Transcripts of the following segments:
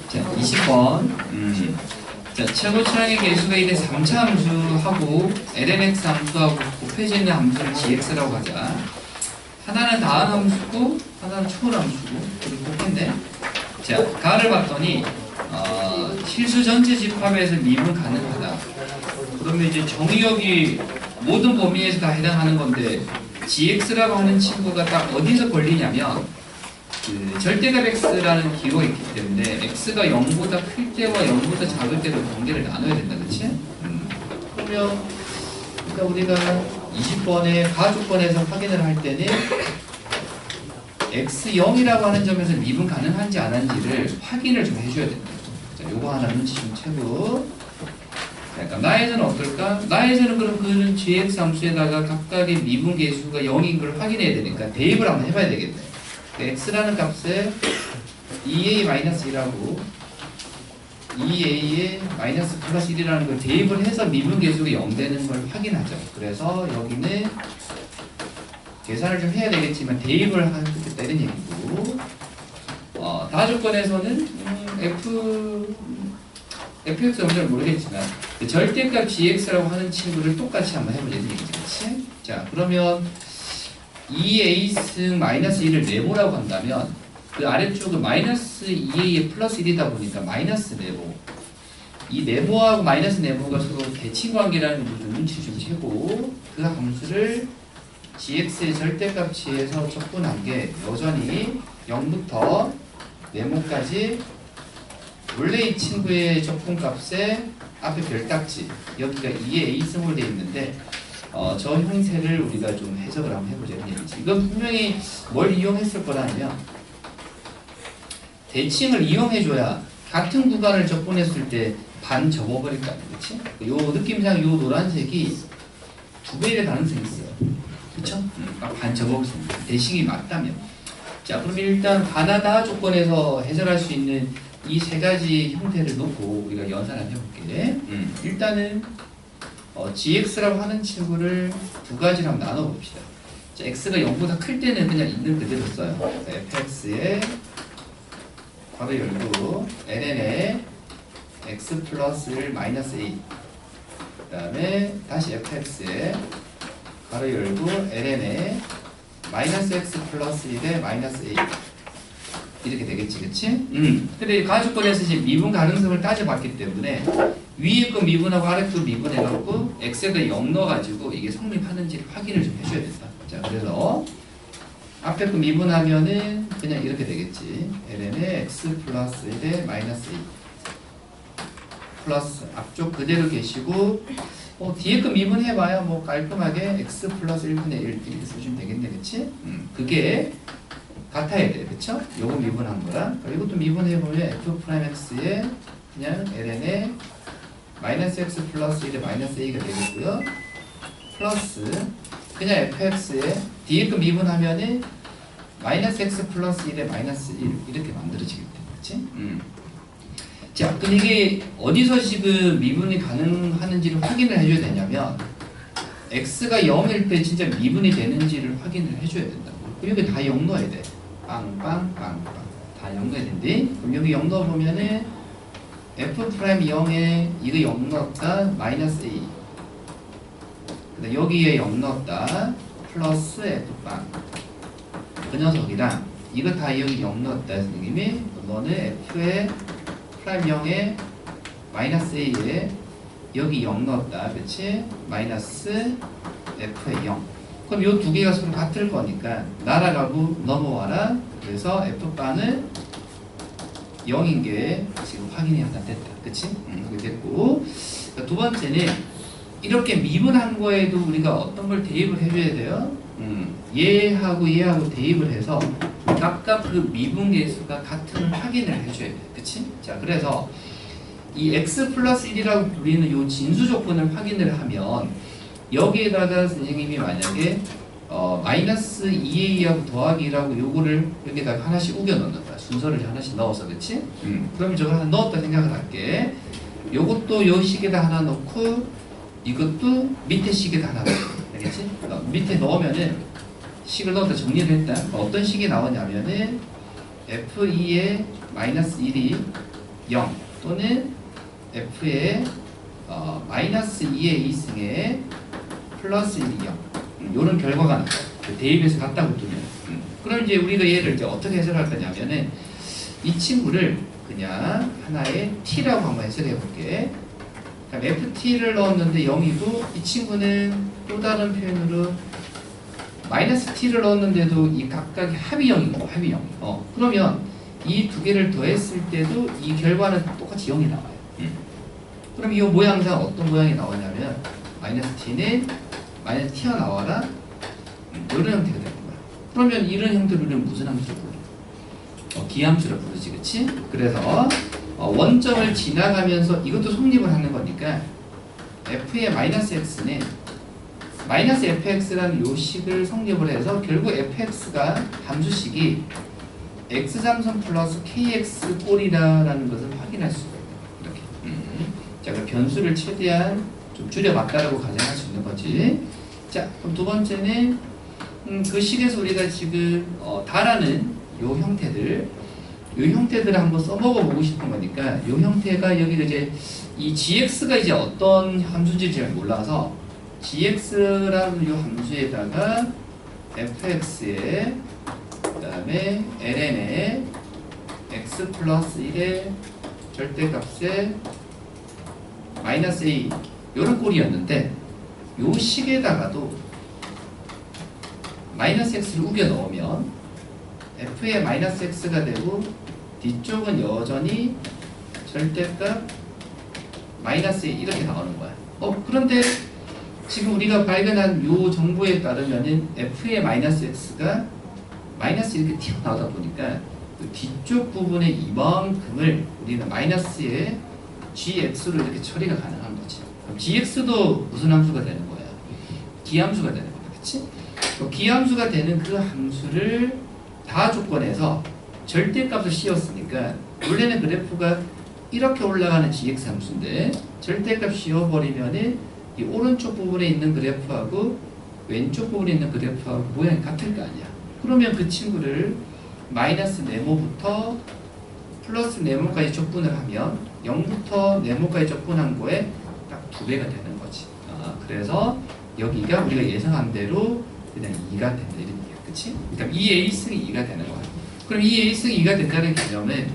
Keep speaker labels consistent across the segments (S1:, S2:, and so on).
S1: 자, 20번. 자, 최고 차량의 개수가 이제 3차 함수하고 lnx 함수하고 곱해져 있는 함수를 gx라고 하자. 하나는 다한 함수고 하나는 초월 함수고 그리고 곱했네. 자, 가를 봤더니 실수 전체 집합에서 미분 가능하다. 그러면 이제 정의역이 모든 범위에서 다 해당하는 건데 gx라고 하는 친구가 딱 어디서 걸리냐면 그 절대값 x라는 기호가 있기 때문에 x가 0보다 클 때와 0보다 작을 때로 관계를 나눠야 된다, 그치? 그러면 그러니까 우리가 20번에 가주권에서 확인을 할 때는 x0이라고 하는 점에서 미분 가능한지 안 한지를 확인을 좀 해줘야 된다. 자, 요거 하나 눈치 좀 채고. 그러니까 나에서는 어떨까? 나에서는 그럼 그는 gx 함수에다가 각각의 미분 계수가 0인 걸 확인해야 되니까 대입을 한번 해봐야 되겠네. x라는 값에 2a-1하고 2a에 마이너스 플러스 1이라는 걸 대입을 해서 미분 계수가 0 되는 걸 확인하죠. 그래서 여기는 계산을 좀 해야 되겠지만 대입을 하겠다 이런 얘기고, 다주권에서는 fx 뭔지는 모르겠지만 절대값 gx라고 하는 친구를 똑같이 한번 해보자 이런 얘기죠. 그치? 자, 그러면 2a 승 마이너스 1을 네모라고 한다면 그 아래쪽은 마이너스 2a에 플러스 1이다 보니까 마이너스 네모, 이 네모하고 마이너스 네모가 서로 대칭 관계라는 걸 좀 눈치 좀 채고 그 함수를 gx의 절대값치에서 적분한 게 여전히 0부터 네모까지 원래 이 친구의 적분값에 앞에 별딱지 여기가 2의 a승으로 되어 있는데 저 형태를 우리가 좀 해석을 한번 해보자 이런 얘기지. 이건 분명히 뭘 이용했을 거라면 대칭을 이용해줘야 같은 구간을 적분했을 때 반 접어버릴 거 아니야, 그치? 요 느낌상 요 노란색이 2배의 가능성이 있어요. 그쵸? 반 접어볼 수 있는 대칭이 맞다면. 자, 그럼 일단 가나다 조건에서 해설할 수 있는 이 세 가지 형태를 놓고 우리가 연산을 해볼게. 일단은 gx라고 하는 친구를 두 가지로 한번 나눠봅시다. 자, x가 0보다 클 때는 그냥 있는 그대로 써요. fx에 괄호 열고 ln에 x 플러스 1 마이너스 a, 그 다음에 다시 fx에 괄호 열고 ln에 마이너스 x 플러스 1에 마이너스 a 이렇게 되겠지, 그치? 근데 가주권에서 이제 미분 가능성을 따져봤기 때문에 위에 거 미분하고 아래 거 미분해갖고 x에다 0 넣어가지고 이게 성립하는지를 확인을 좀 해줘야 된다. 자, 그래서 앞에 거 미분하면은 그냥 이렇게 되겠지. ln에 x 플러스 1에 마이너스 2 플러스 앞쪽 그대로 계시고 뒤에 거 미분해봐야 뭐 깔끔하게 x 플러스 1분의 1 이렇게 쓰시면 되겠네, 그치? 그게 같아야 돼, 그쵸? 요거 미분한 거랑 이것도 미분해보면 f'x에 그냥 ln에 마이너스 x 플러스 1에 마이너스 a가 되겠고요. 플러스 그냥 fx에 뒤에 거 미분하면은 마이너스 x 플러스 1에 마이너스 1 이렇게 만들어지겠다, 그치? 자, 그럼 이게 어디서 지금 미분이 가능하는지를 확인을 해줘야 되냐면 x가 0일 때 진짜 미분이 되는지를 확인을 해줘야 된다고. 그럼 여기 다 0 넣어야 돼. 빵빵빵빵 다 0 넣어야 된대. 그럼 여기 0 넣어보면은 f'0에 이거 0 넣었다 마이너스 a, 근데 여기에 0 넣었다 플러스 f빵, 그 녀석이랑 이거 다 여기 0 넣었다 선생님이 너는 f에 프라임 0에 마이너스 a에 여기 0 넣었다, 그치? 마이너스 f에 0. 그럼 요 두 개가 서로 같을 거니까 날아가고 넘어와라. 그래서 f바는 0인 게 지금 확인이 하나 됐다, 그치? 그게 됐고, 두 번째는 이렇게 미분한 거에도 우리가 어떤 걸 대입을 해줘야 돼요? 얘하고 얘하고 대입을 해서 각각 그 미분 계수가 같은 확인을 해줘야 돼, 그치? 자, 그래서 이 x 플러스 1이라고 불리는 요 진수 조건을 확인을 하면 여기에다가 선생님이 만약에 마이너스 2a하고 더하기 1하고 요거를 여기다가 하나씩 우겨 넣는 거야. 순서를 하나씩 넣어서, 그치? 그러면 저거 하나 넣었다 생각을 할게. 요것도 요 식에다 하나 넣고 이것도 밑에 식에다 하나 넣고, 알겠지? 밑에 넣으면은 식을 넣어서 정리를 했다. 그러니까 어떤 식이 나오냐면은 F2의 마이너스 1이 0 또는 F의 마이너스 2의 2승에 플러스 1이 0 이런 결과가 나와요. 대입해서 같다고 두면. 그럼 이제 우리가 얘를 이제 어떻게 해석할 거냐면은 이 친구를 그냥 하나의 t라고 한번 해석해 볼게. ft를 넣었는데 0이고 이 친구는 또 다른 표현으로 마이너스 t를 넣었는데도 이 각각이 합이 0이고 합이 0. 그러면 이 두 개를 더했을 때도 이 결과는 똑같이 0이 나와요. 그럼 이 모양상 어떤 모양이 나오냐면 마이너스 t는 마이너스 t가 나와라 이런 형태가 되는 거야. 그러면 이런 형태로 우리는 무슨 함수를 부르? 기함수를 부르지, 그치? 그래서 원점을 지나가면서 이것도 성립을 하는 거니까 f의 마이너스 x는 마이너스 fx라는 요 식을 성립을 해서 결국 fx가 함수식이 x3선 플러스 kx 꼴이라는 것을 확인할 수가 있다. 이렇게. 자, 그럼 변수를 최대한 좀 줄여봤다라고 가정할 수 있는 거지. 자, 그럼 두 번째는 그 식에서 우리가 지금 다라는 요 형태들 요 형태들을 한번 써먹어 보고 싶은 거니까 요 형태가 여기 이제 이 gx가 이제 어떤 함수인지 잘 몰라서 gx라는 요 함수에다가 fx에 그 다음에 ln에 x 플러스 1의 절대값에 마이너스 a 요런 꼴이었는데 요 식에다가도 마이너스 x를 우겨 넣으면 f의 마이너스 x가 되고 뒤쪽은 여전히 절대값 마이너스 1 이렇게 나오는 거야. 그런데 지금 우리가 발견한 요 정보에 따르면은 f의 마이너스 x가 마이너스 이렇게 튀어나오다 보니까 그 뒤쪽 부분의 이만큼을 우리는 마이너스의 gx로 이렇게 처리가 가능한 거지. 그럼 gx도 무슨 함수가 되는 거야? 기함수가 되는 거야. 그치? 기함수가 되는 그 함수를 다 조건에서 절대값을 씌웠으니까 원래는 그래프가 이렇게 올라가는 gx 함수인데 절대값 씌워버리면은 이 오른쪽 부분에 있는 그래프하고 왼쪽 부분에 있는 그래프하고 모양이 같을 거 아니야. 그러면 그 친구를 마이너스 네모부터 플러스 네모까지 적분을 하면 0부터 네모까지 적분한 거에 딱 2배가 되는 거지. 그래서 여기가 우리가 예상한 대로 그냥 2가 된다 이런 얘기야. 그치? 그러니까 2a승이 2가 되는 거야. 그럼 2a승이 2가 된다는 개념은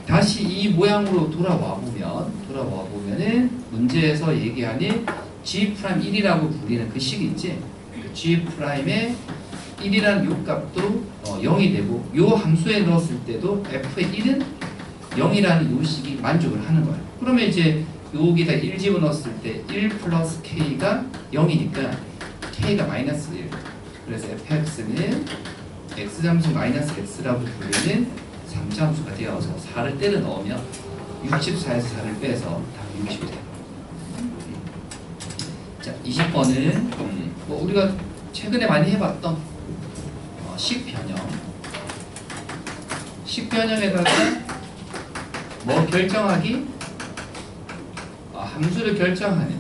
S1: 다시 이 모양으로 돌아와 보면은 문제에서 얘기하는 g'1이라고 불리는 그 식이 있지. 그 g'의 1이라는 요 값도 0이 되고 요 함수에 넣었을 때도 f의 1은 0이라는 요 식이 만족을 하는 거야. 그러면 이제 여기다 1 집어넣었을 때 1 플러스 k가 0이니까 k가 마이너스 1. 그래서 fx는 x함수 마이너스 x라고 불리는 3차 함수가 되어서 4를 때려 넣으면 64에서 4를 빼서 답이 60이 되는 거예요. 자, 20번은 뭐 우리가 최근에 많이 해봤던 식변형에다가 뭐 결정하기 함수를 결정하는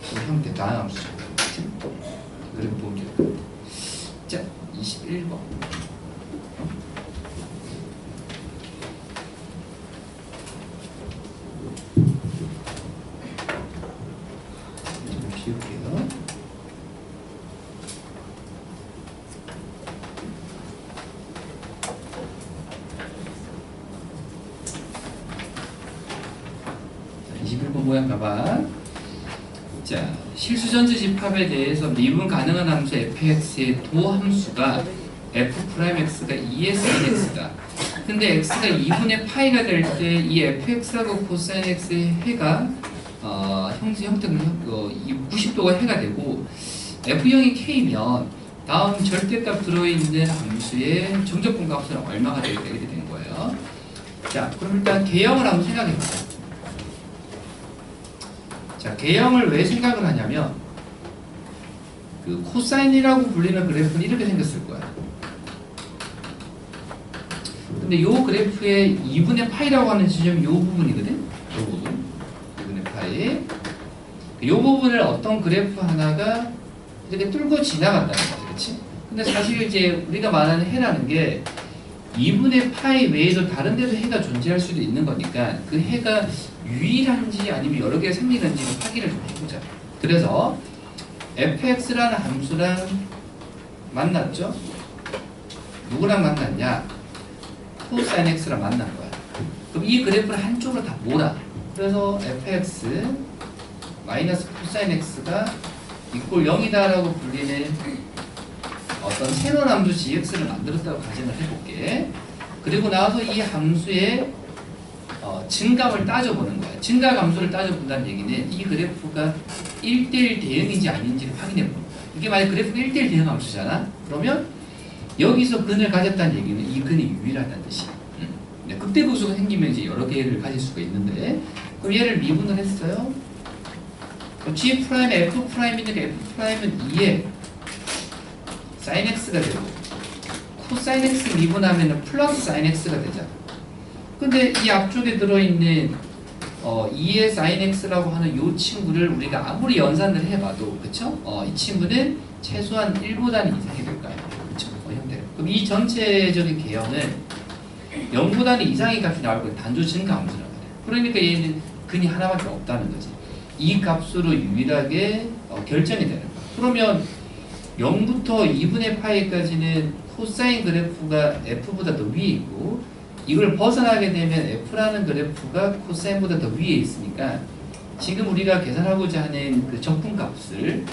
S1: 그 형태 다음 함수죠. 그럼 보면 돼요. 자, 21번. 좀 지울게요. 자, 21번 모양 봐봐. 자, 실수전체 집합에 대해서 미분 가능한 함수 fx의 도함수가 f'x가 2s 1x다. 근데 x가 2분의 파이가 될 때 이 fx하고 코사인 x의 해가 형태는 90도가 해가 되고 f0이 k면 다음 절대값 들어있는 함수의 정적분 값은 얼마가 될까 이렇게 된 거예요. 자, 그럼 일단 개형을 한번 생각해봐요. 자, 개형을 왜 생각을 하냐면 그 코사인이라고 불리는 그래프는 이렇게 생겼을 거야. 근데 요 그래프의 2분의 파이라고 하는 지점이 요 부분이거든. 요 부분 2분의 파이. 요 부분을 어떤 그래프 하나가 이렇게 뚫고 지나간다는 거지, 그렇지? 근데 사실 이제 우리가 말하는 해라는 게 2분의 파이 외에도 다른 데도 해가 존재할 수도 있는 거니까 그 해가 유일한지 아니면 여러 개가 생기는지 확인을 좀 해보자. 그래서 fx라는 함수랑 만났죠? 누구랑 만났냐? 코사인 x랑 만난 거야. 그럼 이 그래프를 한쪽으로 다 몰아. 그래서 fx 마이너스 코사인 x가 이꼴 0이다라고 불리는 어떤 새로운 함수 gx를 만들었다고 가정을 해볼게. 그리고 나서 이 함수의 증감을 따져보는 거야. 증가 함수를 따져본다는 얘기는 이 그래프가 1대1 대응인지 아닌지를 확인해 보는 거야. 이게 만약 그래프가 1대1 대응 함수잖아? 그러면 여기서 근을 가졌다는 얘기는 이 근이 유일하다는 뜻이야. 극대분수가 생기면 이제 여러 개를 가질 수가 있는데, 그럼 얘를 미분을 했어요. G 프라임에 F 프라임이니까 F 프라임은 2에 sin x가 되고, 코사인 x 미분하면 플러스 sin x가 되잖아. 근데 이 앞쪽에 들어있는 2의 sin x라고 하는 이 친구를 우리가 아무리 연산을 해봐도, 그쵸? 이 친구는 최소한 1보다는 이상이 될까요? 그쵸? 형태로. 그럼 이 전체적인 개형은 0보다는 이상의 값이 나올 거예요. 단조 증가 함수라고 해요. 그러니까 얘는 근이 하나밖에 없다는 거지. 이 값으로 유일하게 결정이 되는 거야. 그러면 0부터 2분의 파이까지는 코사인 그래프가 f보다 더 위에 있고, 이걸 벗어나게 되면 f라는 그래프가 코사인보다 더 위에 있으니까 지금 우리가 계산하고자 하는 그 적분값을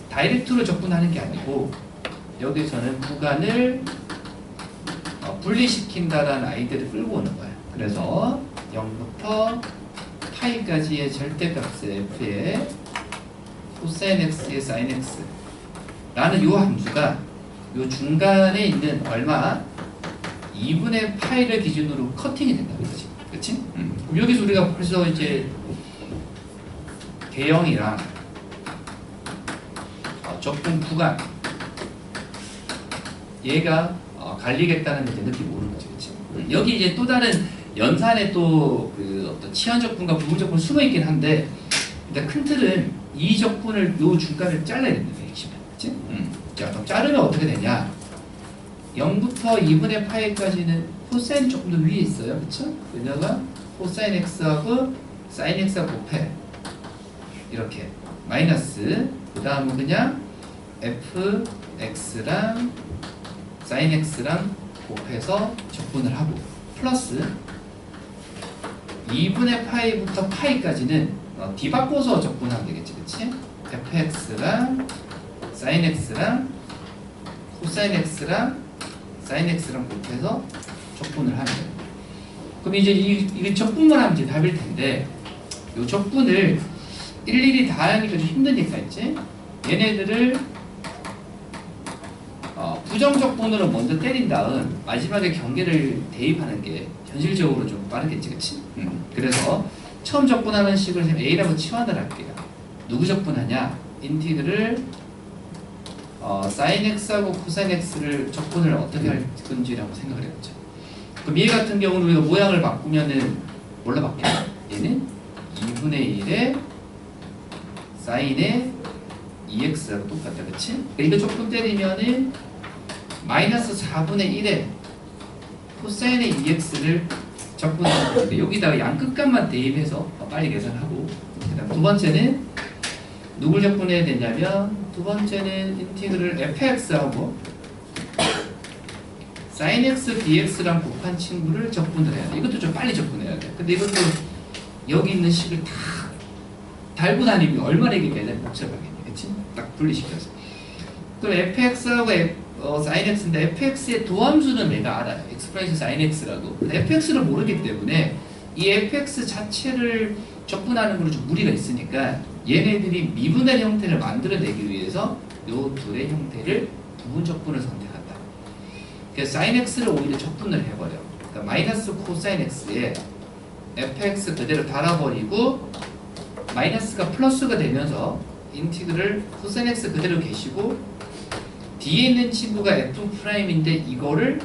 S1: 다이렉트로 적분하는 게 아니고 여기서는 구간을 분리시킨다라는 아이디어를 끌고 오는 거야. 그래서 0부터 파이까지의 절대값의 f의 코사인 x의 sin x 라는 요 함수가 요 중간에 있는 얼마 2분의 파이를 기준으로 커팅이 된다는 거지. 그치? 그럼 여기서 우리가 벌써 이제 개형이랑 적분 구간 얘가 갈리겠다는 이제 느낌이 오는 거지. 그치? 여기 이제 또 다른 연산에 또 그 어떤 치환 적분과 부분 적분 숨어 있긴 한데, 일단 큰 틀은 이 적분을 요 중간을 잘라야 된다. 핵심은. 그치? 자, 그럼 자르면 어떻게 되냐? 0부터 2분의 파이까지는 코사인이 조금 더 위에 있어요. 그쵸? 여기다가 코사인 x하고 사인 x하고 곱해. 이렇게. 마이너스. 그 다음은 그냥 fx랑 사인 x랑 곱해서 적분을 하고. 플러스 2분의 파이부터 파이까지는 뒤바꿔서 적분하면 되겠지. 그치? fx랑 사인 x랑 코사인 x랑 사인 x랑 곱해서 적분을 하면 돼요. 그럼 이제 이게 적분만 하면 이제 답일 텐데, 이 적분을 일일이 다 하니까 좀 힘드니까 있지? 얘네들을 부정적분으로 먼저 때린 다음 마지막에 경계를 대입하는 게 현실적으로 좀 빠르겠지, 그치? 그래서 처음 적분하는 식을 A라고 치환을 할게요. 누구 적분하냐? 인티그를 sin x하고 cosine x를 적분을 어떻게 할 건지라고 생각을 해보자. 그럼 얘 같은 경우는 우리가 모양을 바꾸면은 뭘로 바뀌어요? 얘는 2분의 1에 sin의 2x하고 똑같다, 그치? 이거 적분 때리면은 마이너스 4분의 1에 코사인의 2x를 적분하는 건데, 여기다가 양 끝값만 대입해서 빨리 계산하고, 그 다음 두 번째는 누굴 적분해야 되냐면, 두 번째는 인티그를 fx하고 sin x dx랑 곱한 친구를 적분을 해야 돼. 이것도 좀 빨리 적분해야 돼. 근데 이것도 여기 있는 식을 다 달고 다니면 얼마나 이게 계산이 복잡하겠니, 그치? 딱 분리시켜서. 그럼 fx하고 sin x인데 fx의 도함수는 내가 알아요. expression sin x라고. 근데 fx를 모르기 때문에 이 fx 자체를 적분하는 건 좀 무리가 있으니까 얘네들이 미분의 형태를 만들어내기 위해서 요 둘의 형태를 부분 적분을 선택한다. 그래서 sin x를 오히려 적분을 해버려. 그러니까 마이너스 코사인 x에 fx 그대로 달아버리고 마이너스가 플러스가 되면서 인티그를 코사인 x 그대로 계시고 뒤에 있는 친구가 f'인데 이거를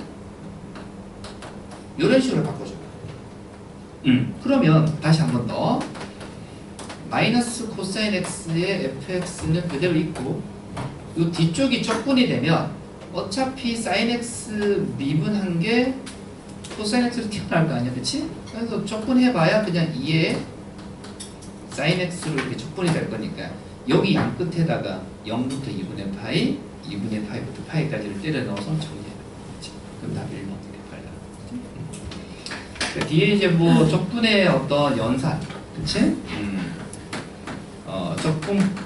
S1: 이런 식으로 바꿔줘. 그러면 다시 한 번 더. 마이너스 코사인 x의 fx는 그대로 있고 이 뒤쪽이 적분이 되면 어차피 sin x 미분한 게 코사인 x로 튀어나올 거 아니야, 그치? 그래서 적분해봐야 그냥 2에 sin x로 이렇게 적분이 될 거니까 여기 양 끝에다가 0부터 2분의 파이, 2분의 파이부터 파이까지를 때려 넣어서 정리해. 그럼 답이 1번 이렇게 발라. 뒤에 이제 뭐 적분의 어떤 연산, 그치?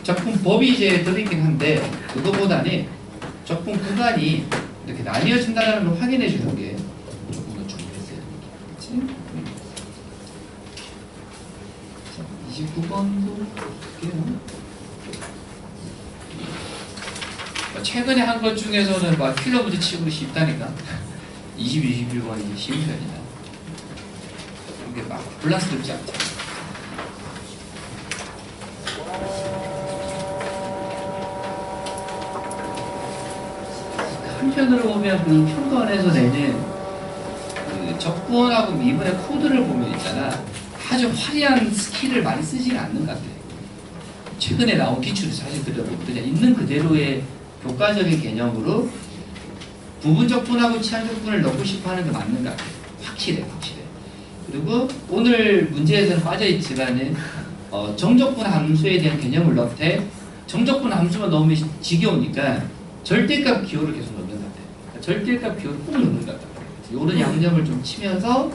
S1: 적분법이 이제 들어있긴 한데 그거보다는 적분 구간이 이렇게 나뉘어진다는 걸 확인해 주는 게 조금 더 중요했어요. 그치? 29번도 볼게요. 최근에 한 것 중에서는 막 킬러 문제 치고 쉽다니까. 20, 21번이 쉬운 편이다. 이게 막 불란스럽지 않죠. 한편으로 보면 그 평가원에서 내는 그 적분하고 미분의 코드를 보면 있잖아. 아주 화려한 스킬을 많이 쓰지는 않는 것 같아요. 최근에 나온 기출을 사실 들여보면 그냥 있는 그대로의 교과적인 개념으로 부분적분하고 치환적분을 넣고 싶어 하는 게 맞는 것 같아요. 확실해. 그리고 오늘 문제에서는 빠져있지만은 정적분 함수에 대한 개념을 넣을 때 정적분 함수만 넣으면 지겨우니까 절대값 기호를 계속 넣는 것 같아요. 그러니까 절대값 기호를 꼭 넣는 것 같아요. 이런 양념을 좀 치면서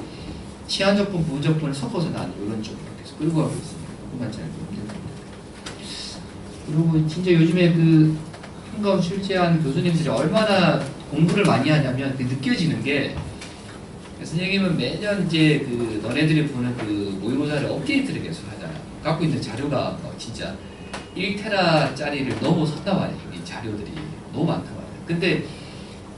S1: 치환적분, 부분적분을 섞어서 나는 이런 쪽으로 계속 끌고 가고 있습니다. 그것만 잘 보면 됩니다. 그리고 진짜 요즘에 그 한가운 출제한 교수님들이 얼마나 공부를 많이 하냐면 느껴지는 게 선생님은 매년 이제 그 너네들이 보는 그 모의고사를 업데이트를 계속 하잖아. 갖고 있는 자료가 진짜 1테라짜리를 넘어섰단 말이에요. 이 자료들이 너무 많단 말이에요. 근데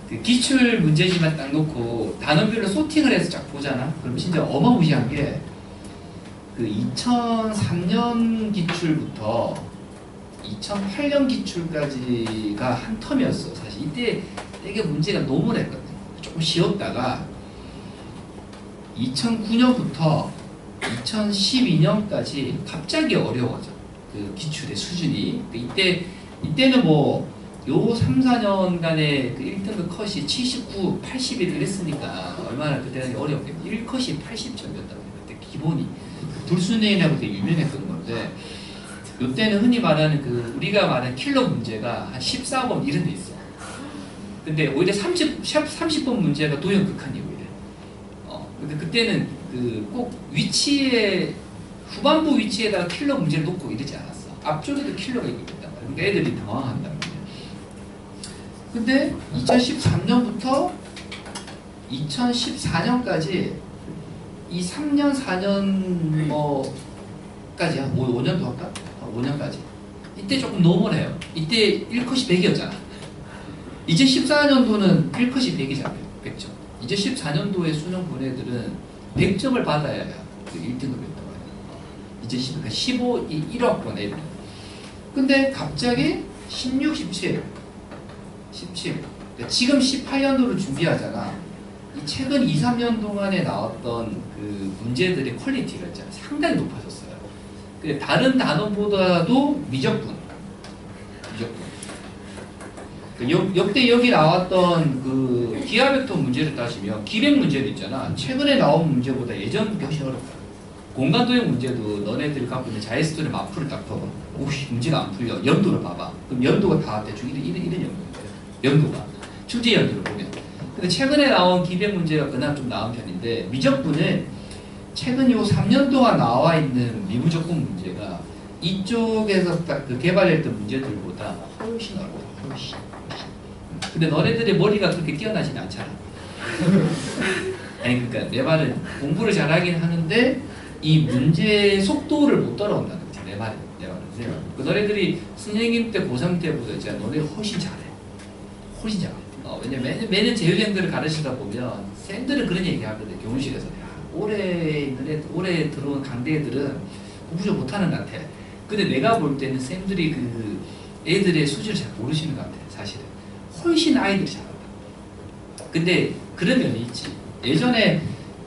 S1: 그 기출 문제지만 딱 놓고 단원별로 소팅을 해서 쫙 보잖아. 그럼 진짜 어마무시한 게 그 2003년 기출부터 2008년 기출까지가 한 텀이었어. 사실 이때 되게 문제가 너무 냈거든. 조금 쉬었다가 2009년부터 2012년까지 갑자기 어려워져. 그 기출의 수준이. 이때는 뭐 요 3, 4년간의 그 1등급 컷이 79, 81을 했으니까 얼마나 그때는 어렵겠고 1컷이 80점이었다고 그때 기본이 불순회라고 되게 유명했던 건데 요때는 흔히 말하는 그 우리가 말하는 킬러 문제가 한 14번 이런 데 있어. 근데 오히려 30번 문제가 도형 극한이 오히려. 근데 그때는 그 꼭 위치에 후반부 위치에다가 킬러 문제를 놓고 이러지 않았어. 앞쪽에도 킬러가 있단 말이야. 그러니까 애들이 당황한단 말이야. 근데 2013년부터 2014년까지 이 3년, 4년 뭐까지 한 5년도 할까? 5년까지. 이때 조금 노멀해요. 이때 1컷이 100이었잖아. 2014년도는 1컷이 100이잖아요. 100점. 2014년도에 수능 본 애들은 100점을 받아야 그 1등급이었단 말이에요. 15, 1억 번 애들. 근데 갑자기 16, 17. 그러니까 지금 18년도를 준비하잖아. 이 최근 2, 3년 동안에 나왔던 그 문제들의 퀄리티가 있잖아. 상당히 높아졌어요. 다른 단원보다도 미적분. 역대 여기 나왔던 그 기하벡터 문제를 따지면 기백 문제도 있잖아. 최근에 나온 문제보다 예전 게 훨씬 어렵다. 공간도형 문제도 너네들이 갖고 있는 자이스톤의 마프를 딱 봐봐. 오씨 문제가 안 풀려. 연도를 봐봐. 그럼 연도가 다 대충 이런 연도인데 연도가 출제 연도를 보면. 근데 최근에 나온 기백 문제가 그나마 좀 나은 편인데 미적분은 최근 요 3년 동안 나와 있는 미무적분 문제가 이쪽에서 딱 그 개발했던 문제들보다 훨씬 어려워. 훨씬. 근데 너네들의 머리가 그렇게 뛰어나진 않잖아. 아니 그러니까 내 말은 공부를 잘하긴 하는데 이 문제 속도를 못 따라온다는 거지. 내 말은. 그 너네들이 선생님 때 고3 때보다 이제 너네 훨씬 잘해. 훨씬 잘해. 왜냐면 매년 재유생들을 가르치다 보면 쌤들은 그런 얘기 하거든. 교무실에서. 올해 들어온 강대 애들은 공부 좀 못하는 것 같아. 근데 내가 볼 때는 쌤들이 그 애들의 수준을 잘 모르시는 것 같아. 사실은. 훨씬 아이들이 잘한다. 근데 그런 면이 있지. 예전에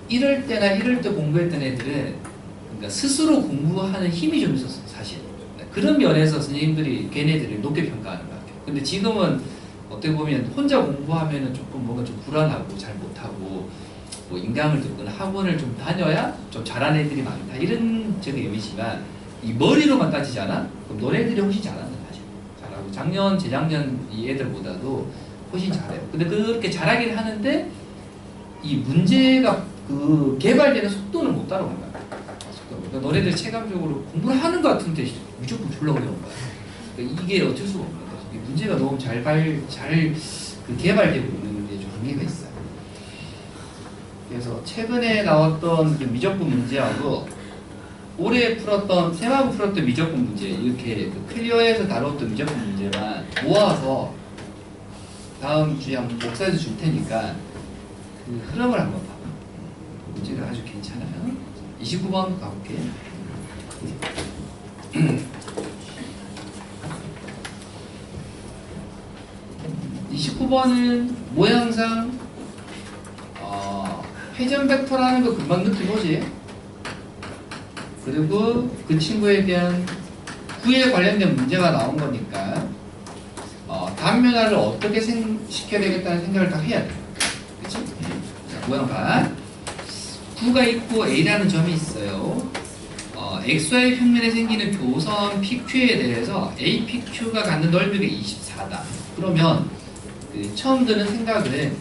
S1: 이럴 때 공부했던 애들은 그러니까 스스로 공부하는 힘이 좀 있었어. 사실. 그런 면에서 선생님들이 걔네들을 높게 평가하는 것 같아요. 근데 지금은 어떻게 보면 혼자 공부하면은 조금 뭔가 좀 불안하고 잘 못하고 뭐 인강을 듣거나 학원을 좀 다녀야 좀 잘하는 애들이 많다 이런 적이 의미지만 이 머리로만 따지잖아? 그럼 너네들이 훨씬 잘한다 사실. 잘하고 작년 재작년 이 애들보다도 훨씬 잘해요. 근데 그렇게 잘하긴 하는데 이 문제가 그 개발되는 속도는 못 따라간다. 그러니까 너네들 체감적으로 공부를 하는 것 같은데 무조건 졸라 어려운 거야. 그러니까 이게 어쩔 수가 없는 거야. 문제가 너무 잘 그 개발되고 있는 게 좀 한계가 있어요. 그래서 최근에 나왔던 그 미적분 문제하고 올해 풀었던 셈하고 풀었던 미적분 문제 이렇게 그 클리어에서 다뤘던 미적분 문제만 모아서 다음 주에 한번 복사해서 줄 테니까 그 흐름을 한번 봐봐. 문제가 아주 괜찮아요. 29번 가볼게요. 29번은 모양상 회전 벡터라는 거 금방 느낌 오지? 그리고 그 친구에 대한 구에 관련된 문제가 나온 거니까 단면화를 어떻게 시켜야 되겠다는 생각을 다 해야 돼. 그치? 자, 모양 봐. 구가 있고 A라는 점이 있어요. XY 평면에 생기는 교선 PQ에 대해서 APQ가 갖는 넓이가 24다. 그러면 처음 드는 생각은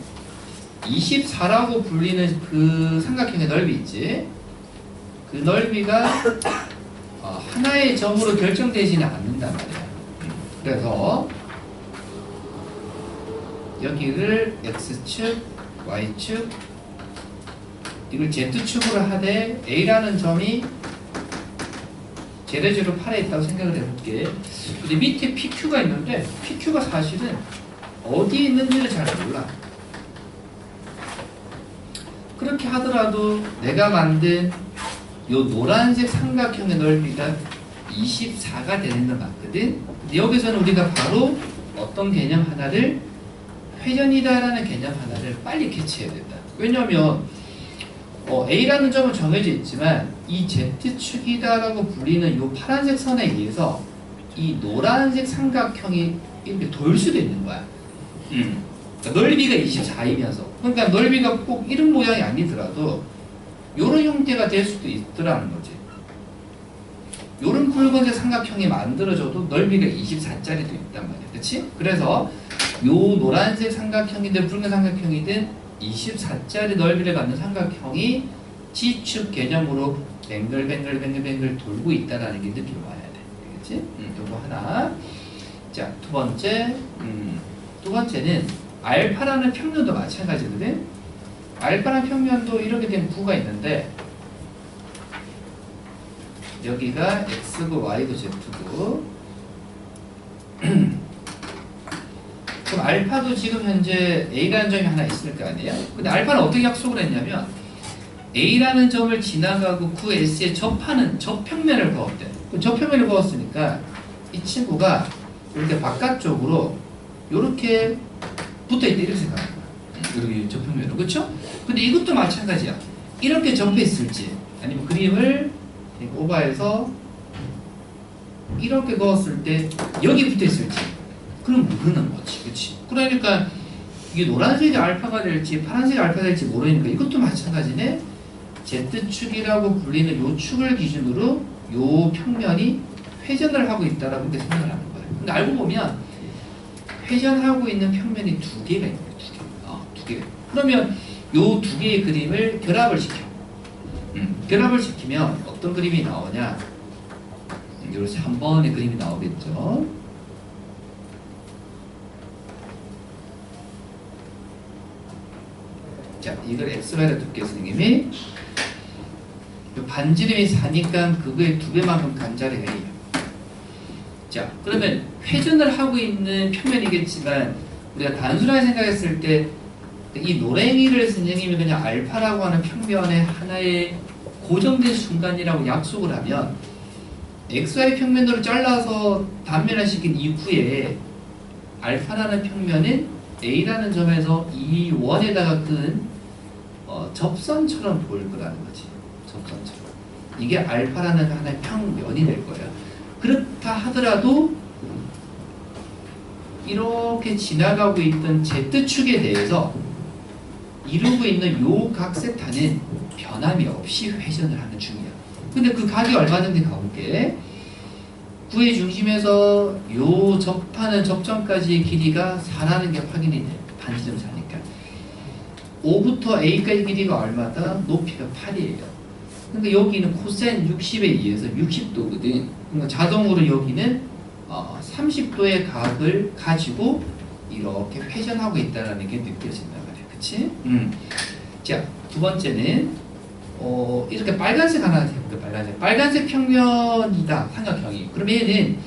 S1: 24라고 불리는 그 삼각형의 넓이 있지? 그 넓이가 하나의 점으로 결정되지는 않는단 말이야. 그래서 여기를 X축, Y축, 이걸 Z축으로 하되 A라는 점이 제레지로 8에 있다고 생각을 해볼게. 근데 밑에 PQ가 있는데 PQ가 사실은 어디에 있는지를 잘 몰라. 그렇게 하더라도 내가 만든 요 노란색 삼각형의 넓이가 24가 되는 건 맞거든. 근데 여기서는 우리가 바로 어떤 개념 하나를 회전이다라는 개념 하나를 빨리 캐치해야 된다. 왜냐면 A라는 점은 정해져 있지만 이 Z축이다라고 불리는 이 파란색 선에 의해서 이 노란색 삼각형이 이렇게 돌 수도 있는 거야. 그러니까 넓이가 24이면서 그러니까 넓이가 꼭 이런 모양이 아니더라도 이런 형태가 될 수도 있더라는 거지. 이런 붉은색 삼각형이 만들어져도 넓이가 24짜리도 있단 말이야. 그치? 그래서 요 노란색 삼각형이든 붉은 삼각형이든 24짜리 넓이를 갖는 삼각형이 G축 개념으로 뱅글뱅글 돌고 있다는 게 느낌 와야 돼. 그치? 요거 하나. 자, 두 번째는 알파라는 평면도 마찬가지거든. 알파라는 평면도 이렇게 된 구가 있는데 여기가 X고 Y고 Z고 그럼 알파도 지금 현재 A라는 점이 하나 있을 거 아니에요? 근데 알파는 어떻게 약속을 했냐면 A라는 점을 지나가고 구 S에 접하는 접평면을 그었대. 접평면을 그었으니까 이 친구가 이렇게 바깥쪽으로 이렇게 붙어있다 이렇게 생각하는 거야. 이렇게 접평면으로. 그렇죠? 근데 이것도 마찬가지야. 이렇게 접해있을지 아니면 그림을 오버해서 이렇게 그었을 때 여기 붙어있을지 그럼 모르는 거지. 그치? 그러니까 이게 노란색이 알파가 될지 파란색이 알파가 될지 모르니까 이것도 마찬가지네. Z축이라고 불리는 요 축을 기준으로 요 평면이 회전을 하고 있다라고 이렇게 생각을 하는 거예요. 근데 알고 보면 회전하고 있는 평면이 두 개가 있는 거예요. 두 개. 그러면 요 두 개의 그림을 결합을 시켜. 결합을 시키면 어떤 그림이 나오냐? 이렇게 한 번의 그림이 나오겠죠. 자, 이걸 X라고 둘게요, 선생님이. 반지름이 4니까 그거의 2배만큼 간자를 해요. 자, 그러면 회전을 하고 있는 평면이겠지만 우리가 단순하게 생각했을 때 이 노랭이를 선생님이 그냥 알파라고 하는 평면의 하나의 고정된 순간이라고 약속을 하면 XY 평면으로 잘라서 단면화시킨 이후에 알파라는 평면은 A라는 점에서 이 원에다가 끈 접선처럼 보일 거라는 거지. 접선처럼. 이게 알파라는 하나의 평면이 될 거예요. 그렇다 하더라도 이렇게 지나가고 있던 Z축에 대해서 이루고 있는 요 각 세타는 변함이 없이 회전을 하는 중이야. 근데 그 각이 얼마든지 가볼게. 구의 중심에서 요 접하는 접점까지의 길이가 4라는 게 확인이 돼. 반지점 4니까. 5부터 A까지 길이가 얼마다? 높이가 8이에요. 그러니까 여기는 코사인 60에 의해서 60도거든. 그러니까 자동으로 여기는 30도의 각을 가지고 이렇게 회전하고 있다는 게 느껴진단 말이야. 그치? 자, 두 번째는 이렇게 빨간색 하나 해볼게요. 빨간색 평면이다. 삼각형이. 그럼 얘는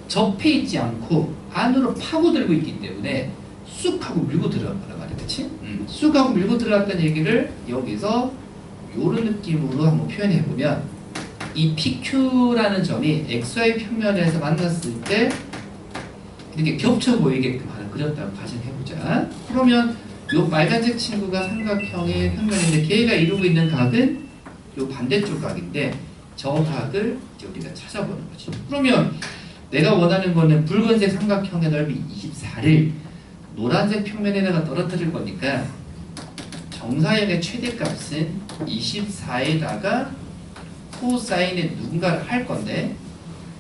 S1: 접해 있지 않고 안으로 파고들고 있기 때문에 쑥 하고 밀고 들어간단 말이야. 그치? 쑥 하고 밀고 들어갔다는 얘기를 여기서 요런 느낌으로 한번 표현해보면 이 PQ라는 점이 XY 평면에서 만났을 때 이렇게 겹쳐 보이게끔 하나 그렸다고 가정해보자. 그러면 요 빨간색 친구가 삼각형의 평면인데 걔가 이루고 있는 각은 요 반대쪽 각인데 저 각을 이제 우리가 찾아보는 거지. 그러면 내가 원하는 거는 붉은색 삼각형의 넓이 24를 노란색 평면에다가 떨어뜨릴 거니까 정사형의 최대값은 24에다가 코사인의 누군가를 할 건데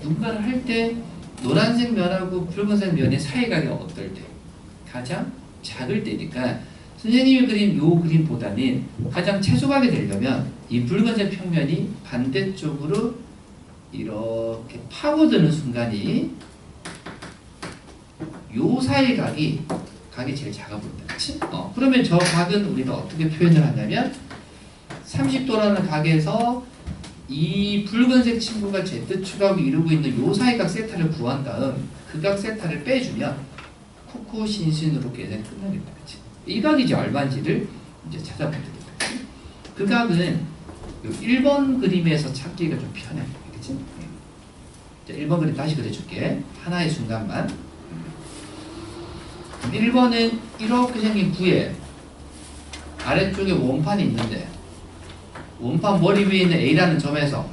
S1: 누군가를 할 때 노란색 면하고 붉은색 면의 사이각이 어떨 때? 가장 작을 때니까 선생님이 그린 요 그림보다는 가장 최소각이 되려면 이 붉은색 평면이 반대쪽으로 이렇게 파고드는 순간이 요 사이 각이 제일 작아 보인다. 그치? 그러면 저 각은 우리가 어떻게 표현을 하냐면 30도라는 각에서 이 붉은색 친구가 Z축하고 이루고 있는 요 사이각 세타를 구한 다음 그 각 세타를 빼주면 코코신신으로 계산이 끝나겠다. 그치? 이 각이 이제 얼마인지를 이제 찾아보면 되겠다. 그 각은 요 1번 그림에서 찾기가 좀 편해. 그치? 자, 1번 그림 다시 그려줄게. 하나의 순간만. 1번은 이렇게 생긴 구에 아래쪽에 원판이 있는데 원판 머리 위에 있는 A라는 점에서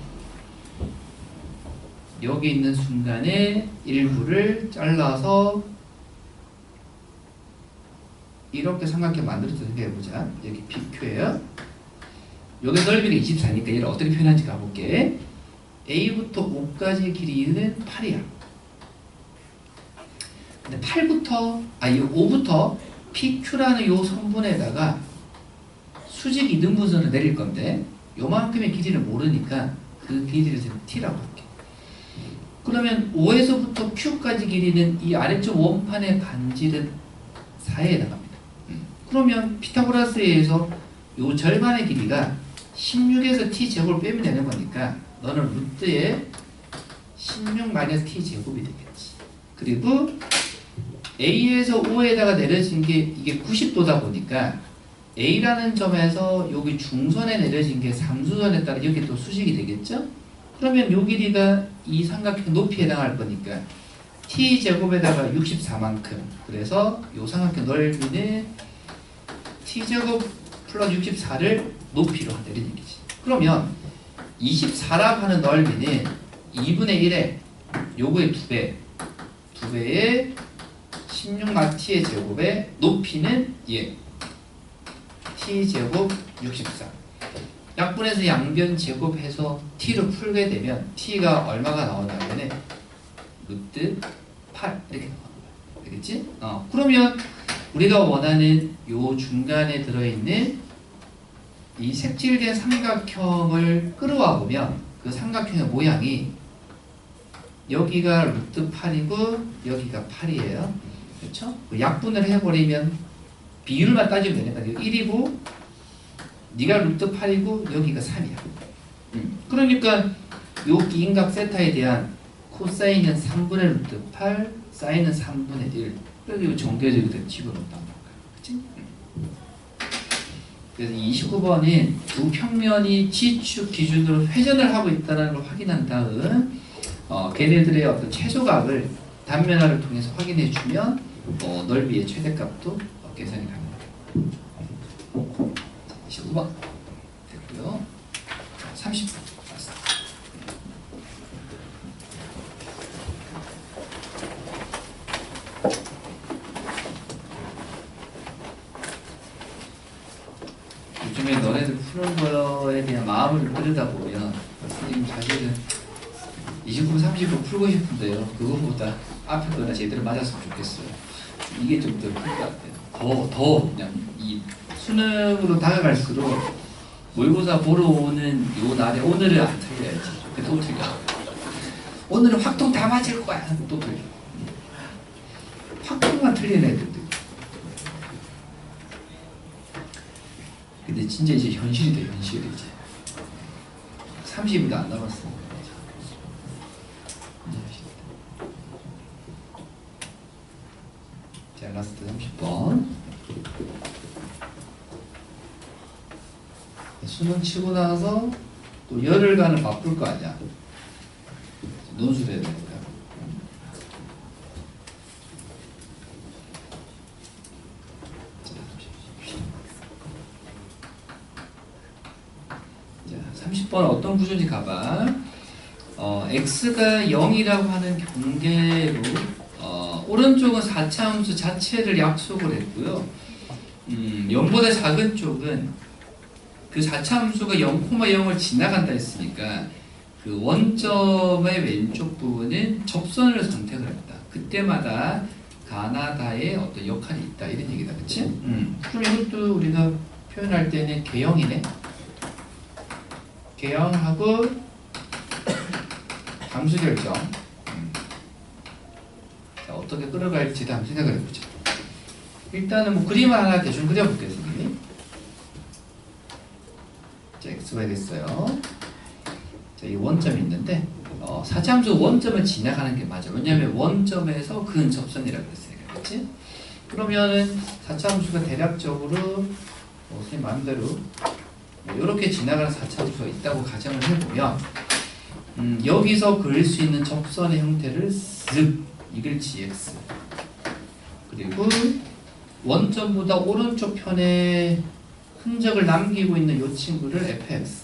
S1: 여기 있는 순간에 일부를 잘라서 이렇게 삼각형 만들어서 생각해보자. 여기 BQ예요. 여기 넓이가 24니까 얘를 어떻게 표현하는지 가볼게. A부터 5까지 길이는 8이야. 근데 8부터 이 5부터 PQ라는 요 선분에다가 수직 이등분선을 내릴 건데 요만큼의 길이를 모르니까 그 길이를 제가 T라고 할게. 그러면 5에서부터 Q까지 길이는 이 아래쪽 원판의 반지름 4에 해당합니다. 그러면 피타고라스에 의해서 요 절반의 길이가 16에서 T제곱을 빼면 되는 거니까 너는 루트에 16-T제곱이 되겠지. 그리고 A에서 O에다가 내려진 게 이게 90도다 보니까 A라는 점에서 여기 중선에 내려진 게 삼수선에 따라 여기 또 수직이 되겠죠? 그러면 요 길이가 이 삼각형 높이에 해당할 거니까 T제곱에다가 64만큼 그래서 요 삼각형 넓이는 T제곱 플러스 64를 높이로 한다는 얘기지. 그러면 24라고 하는 넓이는 2분의 1에 요거의 2배의 16마T의 제곱의 높이는 T제곱 64. 약분해서 양변 제곱해서 T로 풀게 되면 T가 얼마가 나오냐면 루트 8 이렇게 나오는 거야. 알겠지? 그러면 우리가 원하는 요 중간에 들어있는 이 색칠된 삼각형을 끌어와 보면 그 삼각형의 모양이 여기가 루트 8이고 여기가 8이에요. 그렇죠? 약분을 해버리면 비율만 따지면 되니까 1이고 네가 루트 8이고 여기가 3이야. 그러니까 요 기인각 세타에 대한 코사인은 3분의 루트 8, 사인은 3분의 1. 그래서 정교적으로 집어넣었단 말이야. 그치? 그래서 29번은 두 평면이 G축 기준으로 회전을 하고 있다는 걸 확인한 다음 걔네들의 어떤 최소각을 단면화를 통해서 확인해 주면 넓이의 최대값도 계산이 가능합니다. 25번 됐고요. 30번 맞습니다. 요즘에 너네들 푸는 거에 대한 마음을 들여다보면 선생님 사실은 29, 30분 풀고 싶은데요. 그거보다 앞에 거나 제대로 맞았으면 좋겠어요. 이게 좀 더 클 것 같아요. 더 그냥 이 수능으로 다가갈수록 모의고사 보러 오는 요 날에 오늘은 안 틀려야지. 또 틀려. 오늘은 확통 다 맞을 거야. 또 틀려. 확통만 틀린 애들도. 근데 진짜 이제 현실이 돼, 현실이 이제. 30일도 안 남았어. 자, 라스트 30번. 수능 치고 나서 또 열흘간은 바쁠 거 아니야. 논술해야 되니까. 자, 30번 어떤 구조인지 가봐. x가 0이라고 하는 경계로 오른쪽은 4차 함수 자체를 약속을 했고요. 0보다 작은 쪽은 그 4차 함수가 0,0을 지나간다 했으니까 그 원점의 왼쪽 부분은 접선을 선택을 했다. 그때마다 가나다의 어떤 역할이 있다. 이런 얘기다. 그치? 그럼 이것도 우리가 표현할 때는 개형이네. 개형하고 함수 결정. 자, 어떻게 끌어갈지도 한번 생각을 해보자. 일단은 뭐 그림 하나 대충 그려볼게요, 선생님. 자, x가 됐어요. 자, 이 원점이 있는데 4차함수 원점을 지나가는 게 맞아. 왜냐하면 원점에서 근 접선이라고 했으니까. 그렇지? 그러면은 4차함수가 대략적으로 선생님 마음대로 이렇게 지나가는 4차함수가 있다고 가정을 해보면 여기서 그릴 수 있는 접선의 형태를 쓱 이걸 gx, 그리고 원점보다 오른쪽 편에 흔적을 남기고 있는 이 친구를 fx,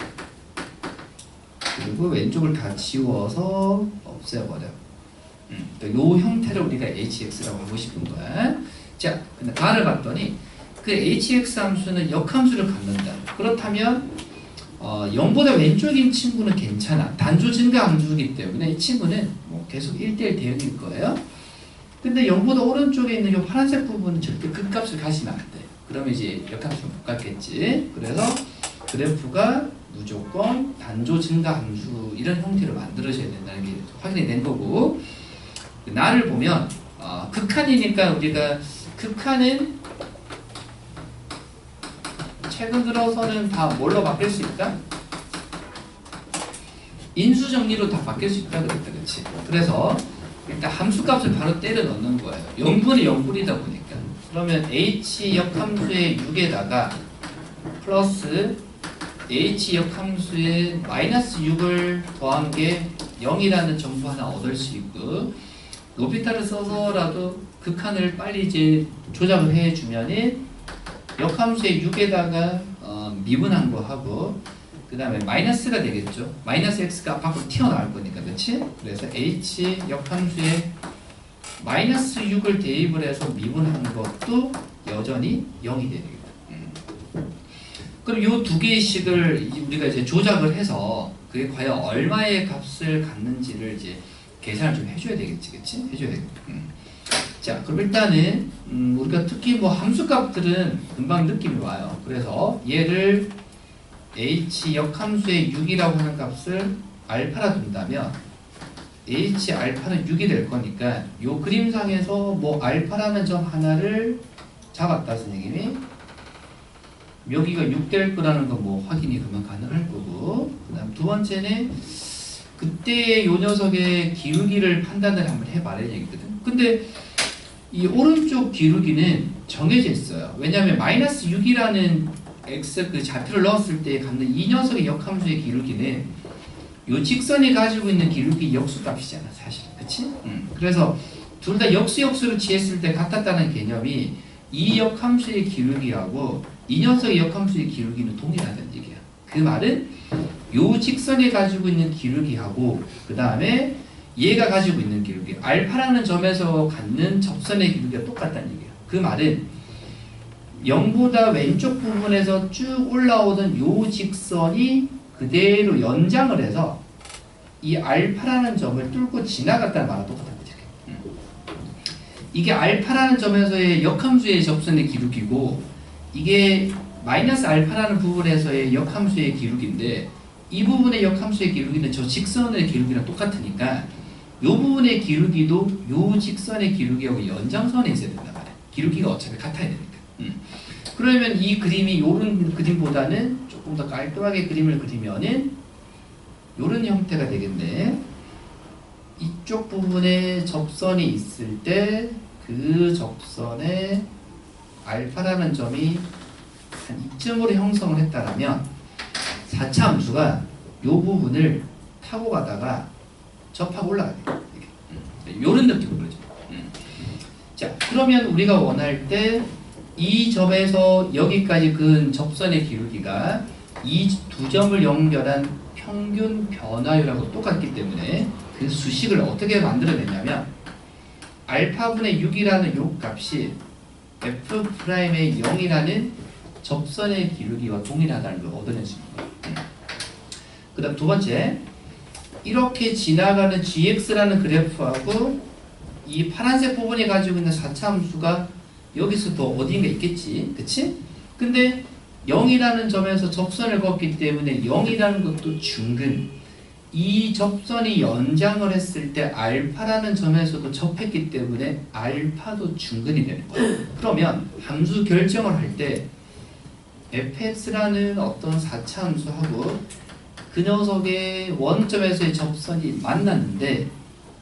S1: 그리고 왼쪽을 다 지워서 없애버려. 이 형태를 우리가 hx라고 하고 싶은 거야. 자, 근데 가를 봤더니 그 hx 함수는 역함수를 갖는다. 그렇다면 0보다 왼쪽인 친구는 괜찮아. 단조 증가 함수이기 때문에 이 친구는 뭐 계속 1대1 대응일 거예요. 근데 0보다 오른쪽에 있는 이 파란색 부분은 절대 극값을 가시면 안 돼. 그러면 이제 역함수는 못 갖겠지. 그래서 그래프가 무조건 단조 증가 함수 이런 형태로 만들어져야 된다는 게 확인이 된 거고, 나를 보면 극한이니까 우리가 극한은 최근 들어서는 다 뭘로 바뀔 수 있다? 인수 정리로 다 바뀔 수 있다 그랬다, 그렇지? 그래서 일단 함수값을 바로 때려 넣는 거예요. 0분의 0분이다 보니까. 그러면 h 역함수의 6에다가 플러스 h 역함수의 마이너스 6을 더한 게 0이라는 정보 하나 얻을 수 있고, 로피탈을 써서라도 극한을 빨리 이제 조작을 해주면은 역함수의 6에다가 미분한 거 하고, 그 다음에 마이너스가 되겠죠. 마이너스 x가 밖으로 튀어나올 거니까, 그렇지? 그래서 h 역함수에 마이너스 6을 대입을 해서 미분한 것도 여전히 0이 되겠다. 그럼 이 두 개의 식을 우리가 이제 조작을 해서 그게 과연 얼마의 값을 갖는지를 이제 계산을 좀 해줘야 되겠지, 그렇지? 해줘야 되겠다. 자, 그럼 일단은 우리가 특히 뭐 함수값들은 금방 느낌이 와요. 그래서 얘를 h 역함수의 6이라고 하는 값을 알파라 둔다면 h 알파는 6이 될 거니까 요 그림상에서 뭐 알파라는 점 하나를 잡았다, 선생님이. 여기가 6 될 거라는 거 뭐 확인이 그만 가능할 거고, 그 다음 두 번째는 그때 요 녀석의 기울기를 판단을 한번 해봐야 얘기거든. 근데 이 오른쪽 기울기는 정해져 있어요. 왜냐하면 마이너스 6이라는 x 그 좌표를 넣었을 때 갖는 이 녀석의 역함수의 기울기는 이 직선이 가지고 있는 기울기 역수값이잖아, 사실. 그치? 그래서 둘 다 역수를 취했을 때 같았다는 개념이 이 역함수의 기울기하고 이 녀석의 역함수의 기울기는 동일하다는 얘기야. 그 말은 이 직선이 가지고 있는 기울기하고 그 다음에 얘가 가지고 있는 기울기, 알파라는 점에서 갖는 접선의 기울기가 똑같다는 얘기예요. 그 말은 0보다 왼쪽 부분에서 쭉 올라오던 요 직선이 그대로 연장을 해서 이 알파라는 점을 뚫고 지나갔다는 말과 똑같은 거죠. 이게 알파라는 점에서의 역함수의 접선의 기울기고 이게 마이너스 알파라는 부분에서의 역함수의 기울기인데 이 부분의 역함수의 기울기는 저 직선의 기울기랑 똑같으니까 이 부분의 기울기도 이 직선의 기울기하고 연장선에 있어야 된단 말이야. 기울기가 어차피 같아야 되니까. 그러면 이 그림이 이런 그림보다는 조금 더 깔끔하게 그림을 그리면은 이런 형태가 되겠네. 이쪽 부분에 접선이 있을 때 그 접선에 알파라는 점이 한 이쯤으로 형성을 했다라면 4차 함수가 이 부분을 타고 가다가 접하고 올라가게 돼요. 이런 느낌으로 그러죠. 자, 그러면 우리가 원할 때 이 점에서 여기까지 그 접선의 기울기가 이 두 점을 연결한 평균 변화율하고 똑같기 때문에 그 수식을 어떻게 만들어내냐면 알파분의 6이라는 요 값이 F'의 0이라는 접선의 기울기와 동일하다는 걸 얻어낼 수 있는 거예요. 그 다음 두 번째, 이렇게 지나가는 gx라는 그래프하고 이 파란색 부분이 가지고 있는 4차 함수가 여기서 더 어딘가 있겠지, 그치? 근데 0이라는 점에서 접선을 걷기 때문에 0이라는 것도 중근, 이 접선이 연장을 했을 때 알파라는 점에서도 접했기 때문에 알파도 중근이 되는 거예요. 그러면 함수 결정을 할 때 fx라는 어떤 4차 함수하고 그 녀석의 원점에서의 접선이 만났는데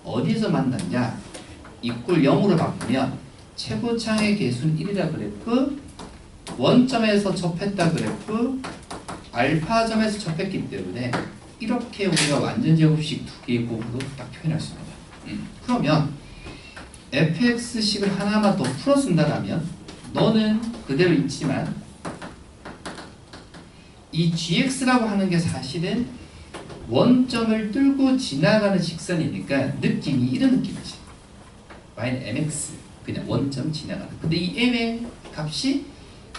S1: 어디서 만났냐? 이꼴 0으로 바꾸면 최고창의 개수는 1이라 그래프, 원점에서 접했다 그래프, 알파점에서 접했기 때문에 이렇게 우리가 완전 제곱식 두 개의 곱으로 딱 표현할 수 있습니다. 그러면 fx식을 하나만 더 풀어 쓴다면 너는 그대로 있지만 이 gx라고 하는 게 사실은 원점을 뚫고 지나가는 직선이니까 느낌이 이런 느낌이지. y는 mx, 그냥 원점 지나가는. 근데 이 m의 값이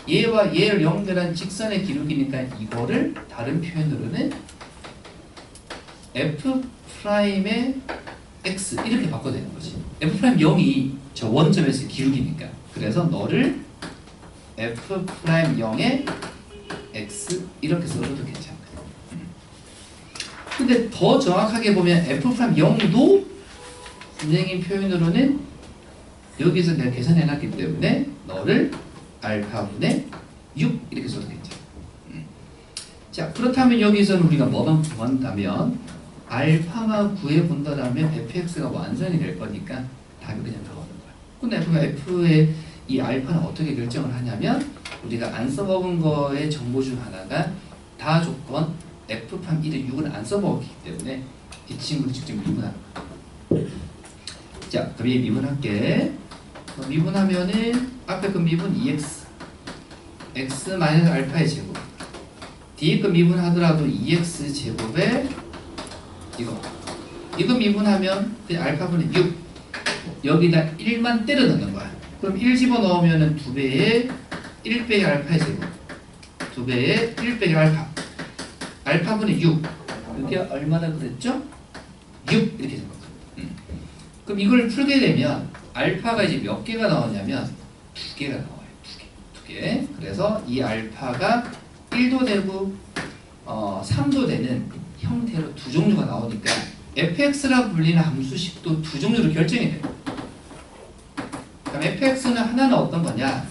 S1: 얘와 얘를 연결한 직선의 기울기니까 이거를 다른 표현으로는 f'의 x 이렇게 바꿔야 되는 거지. f'0이 저 원점에서 기울기니까. 그래서 너를 f'0의 x 이렇게 써줘도 괜찮아요. 근데 더 정확하게 보면 f'0도 선생님 표현으로는 여기서 내가 계산해놨기 때문에 너를 알파분의 6 이렇게 써도 괜찮아요. 자, 그렇다면 여기서는 우리가 뭐만 구한다면 알파만 구해본다면 fx가 완성이 될 거니까 답이 그냥 나오는 거야. 근데 f의 이 알파는 어떻게 결정을 하냐면 우리가 안 써먹은 거의 정보 중 하나가 다 조건 f'1에 6은 안 써먹었기 때문에 이 친구를 직접 미분하는 거야. 자, 그럼 얘 미분할게. 미분하면은 앞에 그 미분 2x x 마이너스 알파의 제곱 뒤에 그 미분하더라도 2x 제곱에 이거 미분하면 그냥 알파분의 6 여기다 1만 때려 넣는 거야. 그럼 1 집어넣으면은 2배의 1배의 알파의 제곱 2배의 1배의 알파 알파분의 6 이게 얼마나 그랬죠? 6 이렇게 된 거거든. 그럼 이걸 풀게 되면 알파가 이제 몇 개가 나오냐면 2개가 나와요. 2개. 그래서 이 알파가 1도 되고 3도 되는 형태로 두 종류가 나오니까 fx라고 불리는 함수식도 두 종류로 결정이 돼요. 그럼 fx는 하나는 어떤 거냐?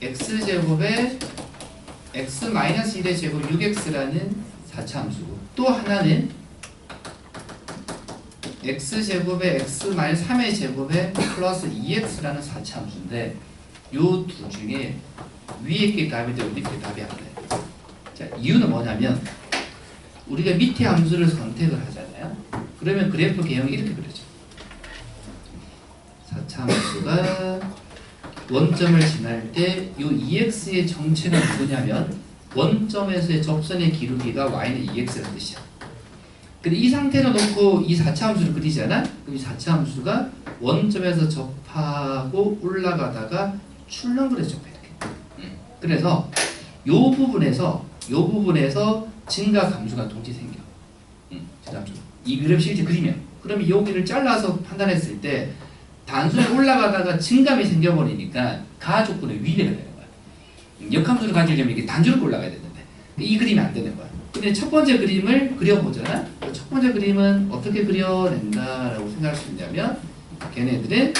S1: x제곱에 x-1의 제곱 6x라는 4차 함수고 또 하나는 x제곱에 x-3의 제곱에 플러스 2x라는 4차 함수인데 요 두 중에 위에 게 답이 되고 밑에 답이 안 돼요. 자, 이유는 뭐냐면 우리가 밑에 함수를 선택을 하잖아요. 그러면 그래프 개형이 이렇게 그려져. 4차 함수가 원점을 지날 때 이 2x의 정체는 누구냐면 원점에서의 접선의 기울기가 y는 2x라는 뜻이야. 근데 이 상태로 놓고 이 4차 함수를 그리잖아? 그럼 이 4차 함수가 원점에서 접하고 올라가다가 출렁거려서 접해야 돼. 그래서 요 부분에서 증가 감소가 동시에 생겨. 이 그래프 실제 그리면 그러면 여기를 잘라서 판단했을 때 단순히 올라가다가 증감이 생겨버리니까 가 조건의 위배가 되는 거야. 역함수를 가지려면 이게 단조롭게 올라가야 되는데 이 그림이 안 되는 거야. 근데 첫 번째 그림을 그려보잖아. 첫 번째 그림은 어떻게 그려낸다라고 생각할 수 있냐면 걔네들은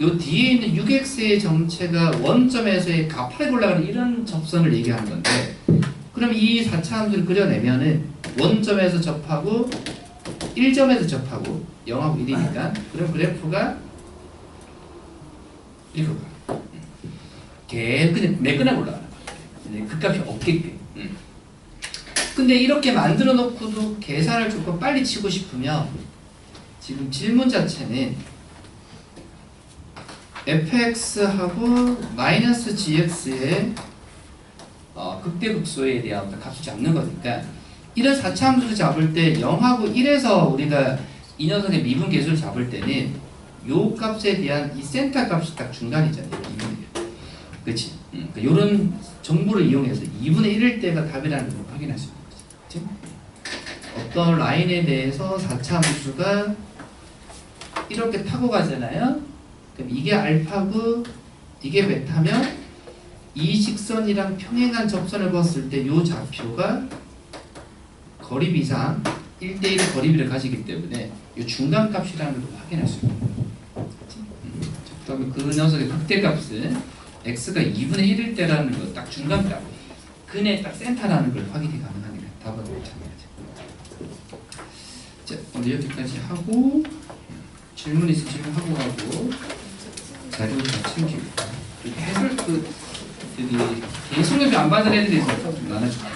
S1: 요 뒤에 있는 6x의 정체가 원점에서의 가파르게 올라가는 이런 접선을 얘기하는 건데 그럼 이 4차 함수를 그려내면은 원점에서 접하고 1점에서 접하고 0하고 1이니까 그럼 그래프가 이렇게 올라가. 계속 그냥 매끈하게 올라가는 거야. 그 값이 없게끔. 근데 이렇게 만들어 놓고도 계산을 조금 빨리 치고 싶으면 지금 질문 자체는 fx하고 마이너스 gx의 극대극소에 대한 값을 잡는 거니까 이런 4차 함수를 잡을 때 0하고 1에서 우리가 이 녀석의 미분 계수를 잡을 때는 요 값에 대한 이 센터 값이 딱 중간이잖아요. 2분의 1. 그치? 그러니까 요런 정보를 이용해서 2분의 1일 때가 답이라는 걸 확인할 수 있는 거지. 그치? 어떤 라인에 대해서 4차 함수가 이렇게 타고 가잖아요. 그럼 이게 알파고 이게 베타면 이 직선이랑 평행한 접선을 봤을 때 요 좌표가 거리비상 1대1의 거리비를 가지기 때문에 이 중간값이라는 걸 확인할 수 있는 거예요. 그다음에 그 녀석의 극대값은 x가 2분의 1일 때라는 거 딱 중간값 근의 딱 센터라는 걸 확인이 가능하니까 답은 마찬가지. 자, 오늘 여기까지 하고 질문 있으면 질문하고 가고 자료 다 챙기고 해설 여기 개수급이 안 받은 애들이 있어서 좀 나눠줄게요.